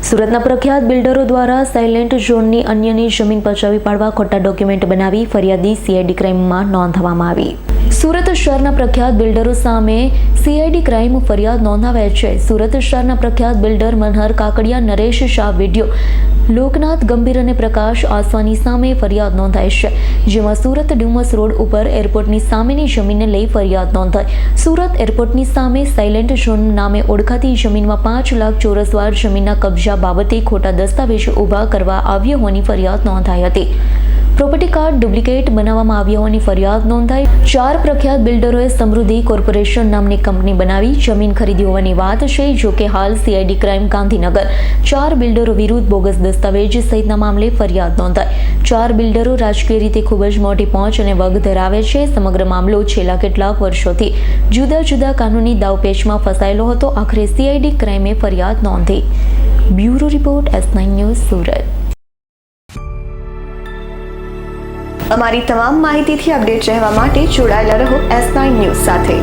સુરતના પ્રખ્યાત બિલ્ડરો દ્વારા સાયલેન્ટ ઝોનની અન્યની જમીન પચાવી પાડવા ખોટા ડોક્યુમેન્ટ બનાવી ફરિયાદી સીઆઈડી ક્રાઇમમાં નોંધવામાં આવી. સુરત શહેરના પ્રખ્યાત બિલ્ડરો સામે સીઆઈડી ક્રાઇમ ફરિયાદ નોંધાવાઈ છે. સુરત શહેરના પ્રખ્યાત બિલ્ડર મનહર કાકડિયા, નરેશ શાહ વિડીયો, લોકનાથ ગંભીર અને પ્રકાશ આસવાની સામે ફરિયાદ નોંધાઈ છે, જેમાં સુરત ડુમસ રોડ ઉપર એરપોર્ટની સામેની જમીનને લઈ ફરિયાદ નોંધાઈ. સુરત એરપોર્ટની સામે સાયલેન્ટ ઝોન નામે ઓળખાતી જમીનમાં 5 લાખ ચોરસ વાર જમીનના કબજા બાબતે ખોટા દસ્તાવેજો ઊભા કરવા આવ્યા હોવાની ફરિયાદ નોંધાઈ હતી. પ્રોપર્ટી કાર્ડ ડુપ્લિકેટ બનાવવામાં આવ્યા હોવાની ફરિયાદ નોંધાઈ. 4 પ્રખ્યાત બિલ્ડરોએ સમૃદ્ધિ કોર્પોરેશન નામની કંપની બનાવી જમીન ખરીદી હોવાની વાત છે. જોકે હાલ સીઆઈડી ક્રાઇમ ગાંધીનગર 4 બિલ્ડરો વિરુદ્ધ બોગસ દસ્તાવેજ સહિતના મામલે ફરિયાદ નોંધાઈ. 4 બિલ્ડરો રાજકીય રીતે ખૂબ જ મોટી પહોંચ અને વગ ધરાવે છે. સમગ્ર મામલો છેલ્લા કેટલાક વર્ષોથી જુદા જુદા કાનૂની દાવપેચમાં ફસાયેલો હતો. આખરે સીઆઈડી ક્રાઇમે ફરિયાદ નોંધી. Bureau report S9 news Surat. અમારી તમામ માહિતીથી અપડેટ રહેવા માટે જોડાયેલા રહો S9 ન્યૂઝ સાથે.